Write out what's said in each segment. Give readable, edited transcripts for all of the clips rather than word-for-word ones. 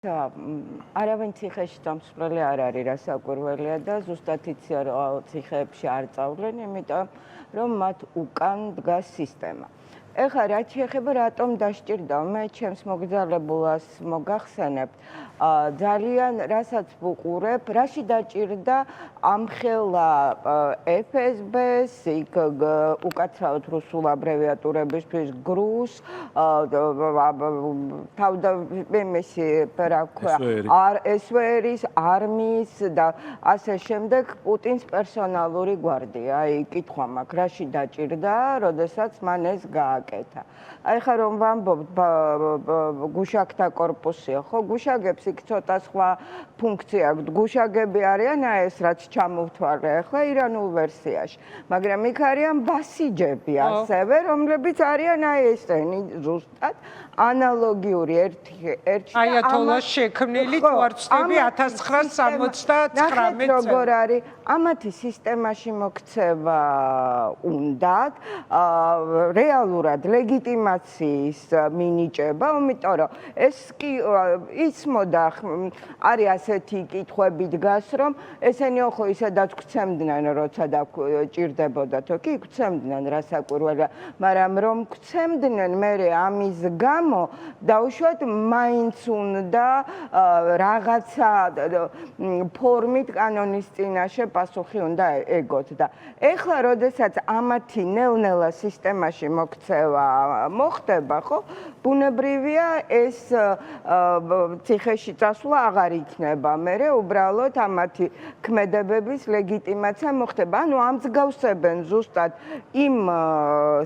არავინ ციხეში დამსვლელი არ არის, რასაკვირველია და ზუსტად იციან რომ ციხეებში არ წავლენ, იმიტომ რომ მათ უკან დგას სისტემა. ეხლა რაც შეეხება რატომ დასჭირდა, მე ჩემს მოგზაურობას მოგახსენებთ, ძალიან რასაც ვუყურებ, რაში დაჭირდა ამხელა FSB-ს, იქ უკაცრავად რუსულ აბრევიატურებისთვის GRU-ს, თავდამსხმელი რა ქვია, SVR-ის, არმიის და ასე შემდეგ პუტინს პერსონალური გვარდია. აი, კითხვა მაქვს, რაში დაჭირდა, როდესაც მან ეს გააკეთა. აი ხა რომ ვამბობთ გუშაგთა კორპუსია, ხო, გუშაგებს იქ ცოტა სხვა ფუნქცია აქვს. გუშაგები არიან აი ეს რაც ჩამოვთვალე ახლა ირანულ ვერსიაში, მაგრამ იქ არიან ბასიჯები ასევე, რომლებიც არიან აი ესენი ზუსტად ანალოგიური ერთი აიათოლას შექმნილი თვარცხვები 1979 როგორ არის ამათი სისტემაში მოქცევა უნდათ რეალურად ლეგიტიმაციის მინიჭება, იმიტომ რომ ეს კი იცმოდა არის ასეთი კითხვები დგას, რომ ესენი ხო ისედაც გვცემდნენ, როცა დაჭირდებოდათ, კი გვცემდნენ რასაკვირველია, მაგრამ რომ გვცემდნენ მე ამის გამო დაუშვათ მაინც უნდა რაღაცა ფორმით კანონის წინაშე პასუხი უნდა ეგოთ და ეხლა როდესაც ამათი ნელ-ნელა სისტემაში მოქცევა მოხდება, ხო? ბუნებრივია ეს ციხეში წასვლა აღარ იქნება. მერე უბრალოდ ამათი ქმედებების ლეგიტიმაცია მოხდება. ანუ ამსგავსებენ ზუსტად იმ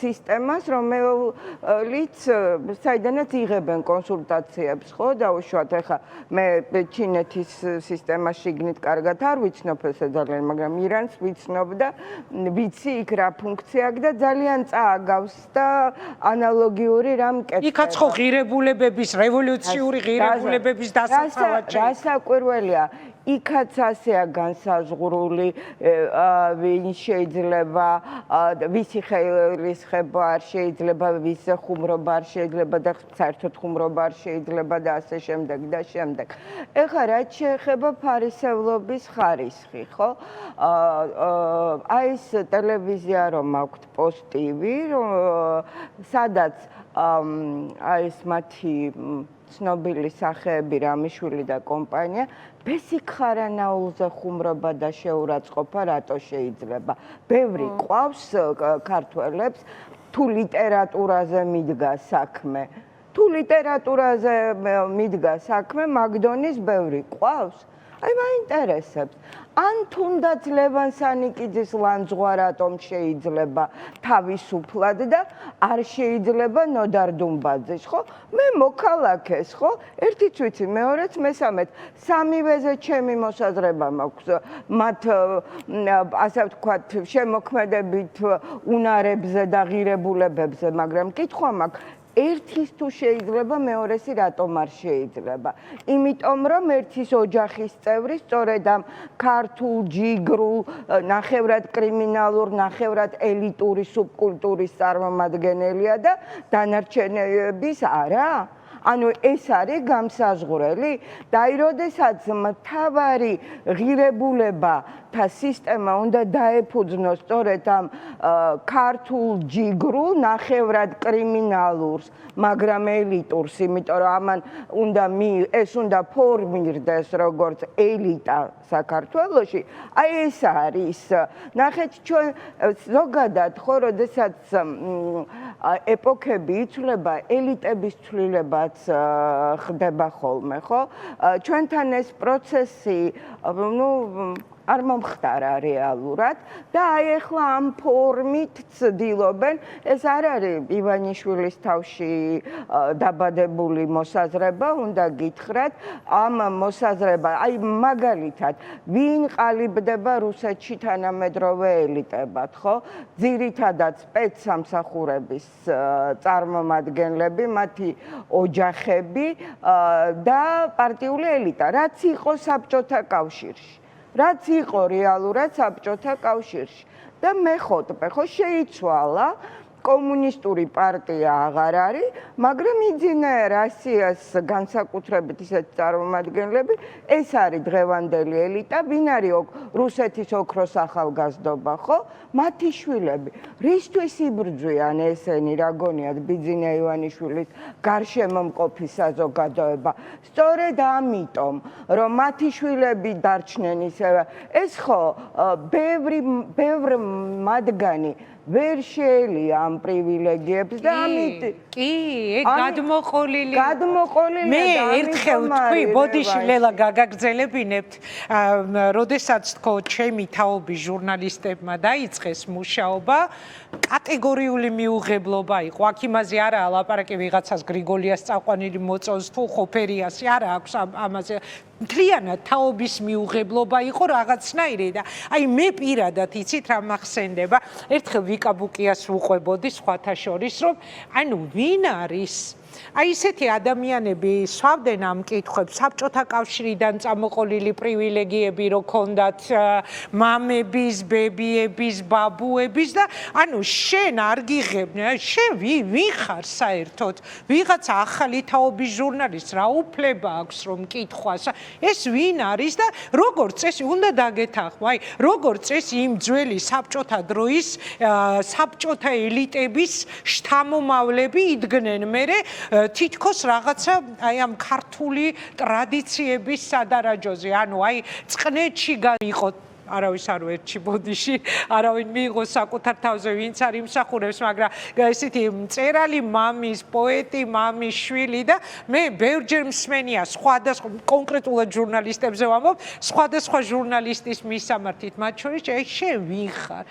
სისტემას, რომელიც საიდანაც იღებენ კონსულტაციებს, ხო? დაუშვათ ეხლა მე ჩინეთის სისტემაში შიგნით კარგად არ ვიცნობ ესე ძალიან, მაგრამ ირანს ვიცნობ და ვიცი იქ რა ფუნქცია აქვს და ძალიან წააგავს და ანალოგიური რამ კეთდება. იქაც ხო ღირებულებების, რევოლუციური ღირებულებების დასაცავად რასაკვირველია, იქაც ასეა განსაზღვრული, ვინ შეიძლება, ვისი ხელისხება არ შეიძლება, ვის ხუმრობა არ შეიძლება და საერთოდ ხუმრობა არ შეიძლება და ასე შემდეგ და შემდეგ. ეხლა რაც შეეხება ფარისევლობის ხარისხი, ხო? აი ეს ტელევიზია რომ აქვთ პოსტივი, სადაც აი ეს მათი ცნობილი სახეები რამიშვილი და კომპანია ბესიკ ხარანაულზე ხუმრობა და შეურაცხყოფა რატო შეიძლება? ბევრი ყავს ქართველებს თუ ლიტერატურაზე მიდგა საქმე. თუ ლიტერატურაზე მიდგა საქმე, მაგდონის ბევრი ყავს. აი მაინტერესებს. ან თუნდაც ლევან სანიკიძის ლანძღვა რატომ შეიძლება თავისუფლად და არ შეიძლება ნოდარ დუმბაძის, ხო? მე მოქალაქეს, ხო? ერთიც ვიცი, მეორეც, მესამეც, სამივეზე ჩემი მოსაზრება მაქვს მათ ასე ვთქვათ, შემოქმედებით უნარებზე და ღირებულებებზე, მაგრამ კითხვა მაქვს ერთის თუ შეიძლება, მეორესი რატომ არ შეიძლება? იმიტომ რომ ერთის ოჯახის წევრი სწორედ ამ ქართულ ჯიგრულ, ნახევრად კრიმინალურ, ნახევრად ელიტური სუბკულტურის წარმომადგენელია და დანარჩენების არა? ანუ ეს არის გამსაზღვრელი და აი როდესაც მთავარი ღირებულება და სისტემა უნდა დაეფუძნოს სწორედ ამ ქართულ ჯიგრულ, ნახევრად კრიმინალურს, მაგრამ ელიტურს, იმიტომ რომ ამან ეს უნდა ფორმირდეს როგორც ელიტა საქართველოში, აი ეს არის. ნახეთ ჩვენ ზოგადად ხო, როდესაც ეპოქები იცვლება, ელიტების ცვლილებაც ხდება ხოლმე, ხო? ჩვენთან ეს პროცესი, არ მომხდარა რეალურად და აი ახლა ამ ფორმით ცდილობენ, ეს არ არის ივანიშვილის თავში დაბადებული მოსაზრება, უნდა გითხრათ, ამ მოსაზრება, აი მაგალითად, ვინ ყალიბდება რუსეთში თანამედროვე ელიტებად, ხო? ძირითადად სპეცსამსახურების წარმომადგენლები, მათი ოჯახები და პარტიული ელიტა, რაც იყო საბჭოთა კავშირში. რაც იყო რეალურად საბჭოთა კავშირში და მეხოთბე, ხო შეიცვალა კომუნისტური პარტია აღარ არის, მაგრამ იძინა რუსიას განსაკუთრებით ისეთ წარმომადგენლები, ეს არის დღევანდელი ელიტა, ვინ არის რუსეთის ოქროს ახალგაზრდობა, ხო? მათი შვილები. რისთვის იბრძვიან ესენი, რა გონიათ, ბიძინა ივანიშვილის გარშემო მყოფი საზოგადოება? სწორედ ამიტომ, რომ მათი შვილები დარჩნენ ისევ, ეს ხო ბევრ მათგანი ვერ შეელია ამ პრივილეგიებს და ამით კი, გადმოყოლილი მე ერთხელ თქვი, ბოდიში ლელა გაგაგრძელებინებთ, როდესაც თქო ჩემი თაობის ჟურნალისტებმა დაიწყეს მუშაობა, კატეგორიული მიუღებლობა იყო. აქ იმაზე არაა ლაპარაკი ვიღაცას გრიგოლიას წაყვანილი მოწონს თუ ხოფერიასი არა აქვს ამაზე. მთლიანად თაობის მიუღებლობა იყო რაღაცნაირი და აი მე პირადად იცით რა მახსენდება, ერთხელ ვიკაბუკიას უყვებოდი სხვათა შორის, რომ ანუ ვინ არის აი ესეთი ადამიანები სვავდნენ ამ კითხვებს, საბჭოთა კავშირიდან წამოყოლილი პრივილეგიები რო ქონდათ მამების, ბებიების, ბაბუების და ანუ შენ არ გიღებდნენ, შენ ვინ ხარ საერთოდ? ვიღაცა ახალი თაობის ჟურნალისტს რა უფლება აქვს რომ კითხვას? ეს ვინ არის და როგორც წესი უნდა დაგეთახმო, აი როგორც წესი იმ ძველი საბჭოთა დროის საბჭოთა ელიტების შთამომავლები იდგნენ მერე თითქოს რაღაცა აი ამ ქართული ტრადიციების სადარაჯოზე, ანუ აი წყნეთში იყო არავის არ ვერჩი ბოდიში, არავინ მიიღო საკუთარ თავზე, ვინც არ იმსახურებს, მაგრამ ესეთი მწერალი მამის, პოეტი მამის შვილი და მე ბევრჯერ მსმენია სხვადასხვა კონკრეტულად ჟურნალისტებზე ვამბობ, სხვადასხვა ჟურნალისტის მისამართით, მათ შორის აი შენ ვინ ხარ?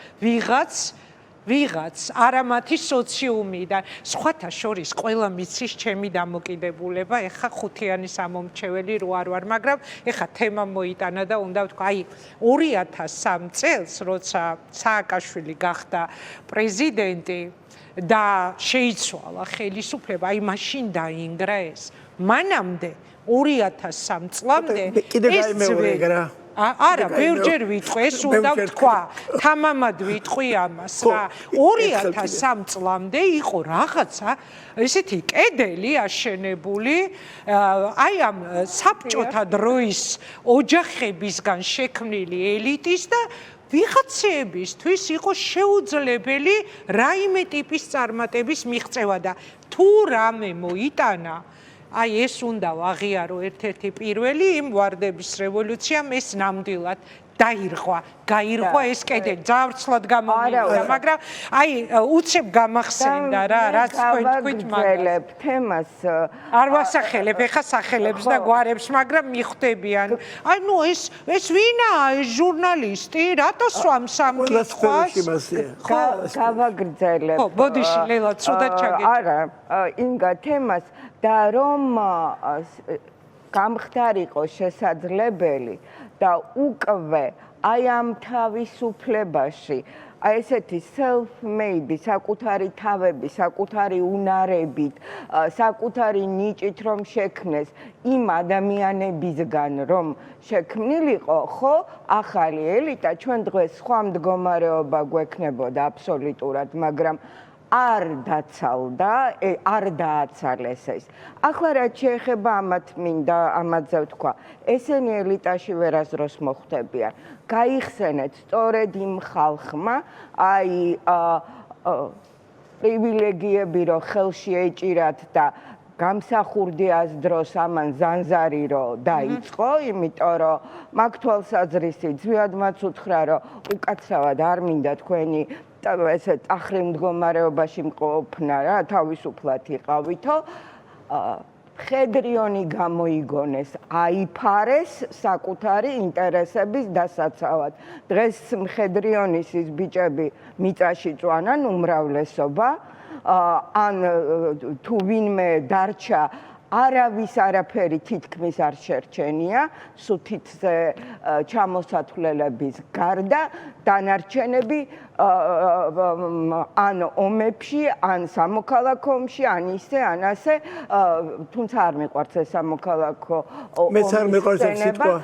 ვიღაც არამათი სოციუმიდან სხვათა შორის ყველა მიცის ჩემი დამოკიდებულება, ეხა ხუთიანი სამომრჩეველი რო არ ვარ, მაგრამ ეხა თემა მოიტანა და უნდა ვთქვა, აი 2003 წელს, როცა სააკაშვილი გახდა პრეზიდენტი და შეიცვალა ხელისუფლება, აი მაშინ დაინგრა ეს. მანამდე 2003 წლამდე ეს არა, ბევრჯერ ვიტყვი, ეს უნდა ვთქვა, თამამად ვიტყვი ამას რა. 2003 წლამდე იყო რაღაცა ესეთი კედელი აშენებული, აი ამ საბჭოთა დროის ოჯახებისგან შექმნილი ელიტის და ვიღაცებისთვის იყო შეუძლებელი რაიმე ტიპის წარმატების მიღწევა და თუ რამე მოიტანა აი ეს უნდა ვაღიარო ერთ-ერთი პირველი იმ ვარდების რევოლუციამ ეს ნამდვილად გაირღვა ეს კედელი ძავრცლად გამომივიდა, მაგრამ აი უცებ გამახსენდა რა, რაც თქვით მაგას. თემას არ ვასახელებ, ეხა სახელებს და გვარებს, მაგრამ მიხვდებიან. აი ნუ ეს ვინაა ეს ჟურნალისტი, რატო swams ამ კითხვას? გავაგრძელებ. ხო, ბოდიში ლელა, ცუდად ჩაგეჭირა. არა, ინგა თემას და რომ გამხდარიყო შესაძლებელი და უკვე აი ამ თავისუფლებაში აი ესეთი self-made საკუთარი თავები, საკუთარი უნარებით, საკუთარი ნიჭით რომ შექმნეს იმ ადამიანებისგან რომ შექმნილიყო, ხო, ახალი ელიტა ჩვენ დღეს სხვა მდგომარეობა გვექნებოდა აბსოლუტურად, მაგრამ არ დაცალდა, არ დააცალეს ეს. ახლა რაც შეეხება ამათ მინდა ამაზე ვთქვა, ესენი ელიტაში ვერასდროს მოხვდებიან. გაიხსენეთ სწორედ იმ ხალხმა, აი პრივილეგიები რო ხელში ეჭირათ და გამსახურდიას დროს ამან ზანზარი რო დაიწყო, იმიტომ რომ მაგ თვალსაზრისით ძვიად მას უთხრა, რომ უკაცრავად არ მინდა თქვენი ესეთ ახრი მდგომარეობაში მყოფნა რა, თავისუფლად იყავითო, მხედრიონი გამოიგონეს, აიფარეს საკუთარი ინტერესების დასაცავად. დღეს მხედრიონის ის ბიჭები მიწაში წვანან უმრავლესობა, ან თუ ვინმე დარჩა არავის არაფერი თითქმის არ შერჩენია სუთითზე ჩამოსათვლელების გარდა დანარჩენები ან ომებში ან სამოქალაქო ომში ან ისე ან ასე თუმცა არ მიყვარს ეს სამოქალაქო მეც არ მიყვარს ეს სიტყვა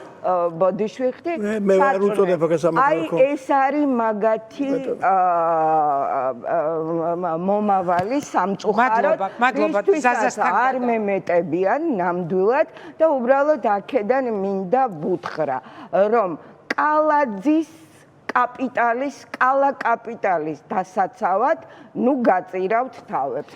ბოდიშვიხტი მე არ უწოდებ აქ სამოქალაქო აი ეს არის მაგათი მომავალი სამწუხაროდ მადლობა ზაზასთან არ მემეტებიან ნამდვილად და უბრალოდ აქედან მინდა ვუთხრა რომ კალაძის კაპიტალის დასაცავად ნუ გაწირავთ თავებს.